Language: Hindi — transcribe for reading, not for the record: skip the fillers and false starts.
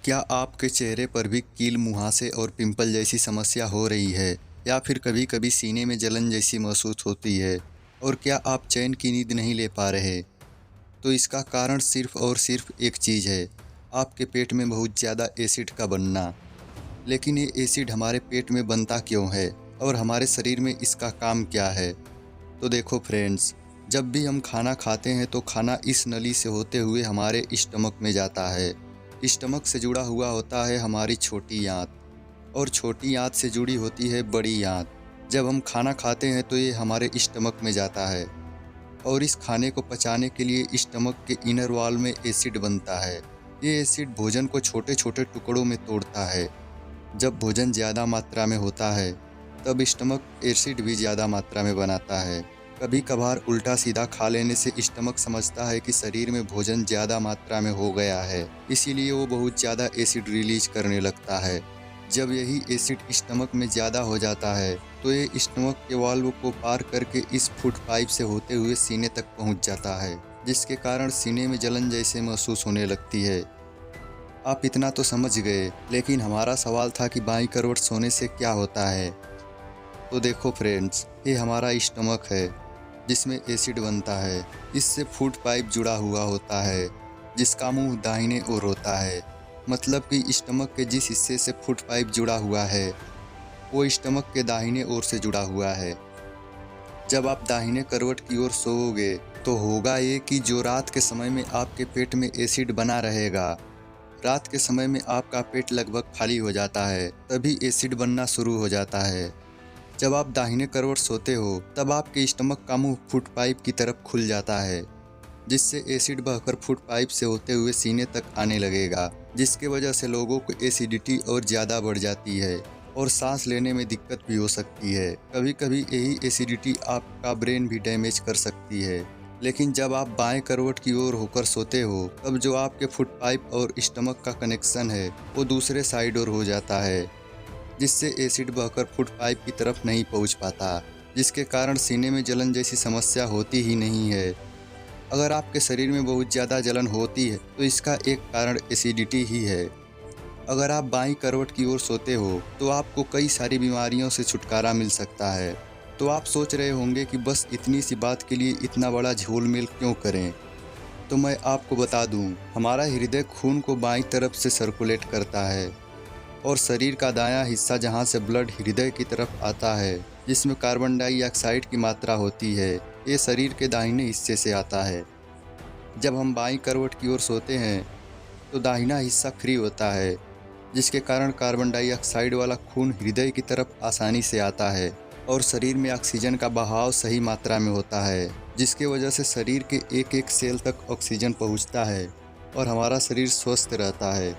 क्या आपके चेहरे पर भी कील, मुहासे और पिंपल जैसी समस्या हो रही है या फिर कभी-कभी सीने में जलन जैसी महसूस होती है? और क्या आप चैन की नींद नहीं ले पा रहे? तो इसका कारण सिर्फ़ और सिर्फ़ एक चीज़ है, आपके पेट में बहुत ज़्यादा एसिड का बनना। लेकिन ये एसिड हमारे पेट में बनता क्यों है और हमारे शरीर में इसका काम क्या है? तो देखो फ्रेंड्स, जब भी हम खाना खाते हैं तो खाना इस नली से होते हुए हमारे स्टमक में जाता है। स्टमक से जुड़ा हुआ होता है हमारी छोटी आंत और छोटी आंत से जुड़ी होती है बड़ी आंत। जब हम खाना खाते हैं तो ये हमारे स्टमक में जाता है और इस खाने को पचाने के लिए स्टमक के इनर वॉल में एसिड बनता है। ये एसिड भोजन को छोटे छोटे टुकड़ों में तोड़ता है। जब भोजन ज़्यादा मात्रा में होता है तब स्टमक एसिड भी ज़्यादा मात्रा में बनाता है। कभी कभार उल्टा सीधा खा लेने से स्टमक समझता है कि शरीर में भोजन ज़्यादा मात्रा में हो गया है, इसीलिए वो बहुत ज़्यादा एसिड रिलीज करने लगता है। जब यही एसिड स्टमक में ज़्यादा हो जाता है तो ये स्टमक के वाल्व को पार करके इस फूड पाइप से होते हुए सीने तक पहुंच जाता है, जिसके कारण सीने में जलन जैसे महसूस होने लगती है। आप इतना तो समझ गए, लेकिन हमारा सवाल था कि बाईं करवट सोने से क्या होता है। तो देखो फ्रेंड्स, ये हमारा स्टमक है जिसमें एसिड बनता है। इससे फूड पाइप जुड़ा हुआ होता है जिसका मुंह दाहिने ओर होता है। मतलब कि स्टमक के जिस हिस्से से फूड पाइप जुड़ा हुआ है वो स्टमक के दाहिने ओर से जुड़ा हुआ है। जब आप दाहिने करवट की ओर सोओगे तो होगा ये कि जो रात के समय में आपके पेट में एसिड बना रहेगा, रात के समय में आपका पेट लगभग खाली हो जाता है, तभी एसिड बनना शुरू हो जाता है। जब आप दाहिने करवट सोते हो तब आपके स्टमक का मुंह फूड पाइप की तरफ खुल जाता है, जिससे एसिड बहकर फूड पाइप से होते हुए सीने तक आने लगेगा, जिसके वजह से लोगों को एसिडिटी और ज़्यादा बढ़ जाती है और सांस लेने में दिक्कत भी हो सकती है। कभी कभी यही एसिडिटी आपका ब्रेन भी डैमेज कर सकती है। लेकिन जब आप बाएं करवट की ओर होकर सोते हो तब जो आपके फूड पाइप और स्टमक का कनेक्शन है वो दूसरे साइड ओर हो जाता है, जिससे एसिड बहकर फूड पाइप की तरफ नहीं पहुंच पाता, जिसके कारण सीने में जलन जैसी समस्या होती ही नहीं है। अगर आपके शरीर में बहुत ज़्यादा जलन होती है तो इसका एक कारण एसिडिटी ही है। अगर आप बाईं करवट की ओर सोते हो तो आपको कई सारी बीमारियों से छुटकारा मिल सकता है। तो आप सोच रहे होंगे कि बस इतनी सी बात के लिए इतना बड़ा झोलमेल क्यों करें। तो मैं आपको बता दूं, हमारा हृदय खून को बाईं तरफ से सर्कुलेट करता है और शरीर का दायां हिस्सा जहां से ब्लड हृदय की तरफ आता है, जिसमें कार्बन डाइऑक्साइड की मात्रा होती है, ये शरीर के दाहिने हिस्से से आता है। जब हम बाईं करवट की ओर सोते हैं तो दाहिना हिस्सा फ्री होता है, जिसके कारण कार्बन डाइऑक्साइड वाला खून हृदय की तरफ आसानी से आता है और शरीर में ऑक्सीजन का बहाव सही मात्रा में होता है, जिसके वजह से शरीर के एक एक सेल तक ऑक्सीजन पहुंचता है और हमारा शरीर स्वस्थ रहता है।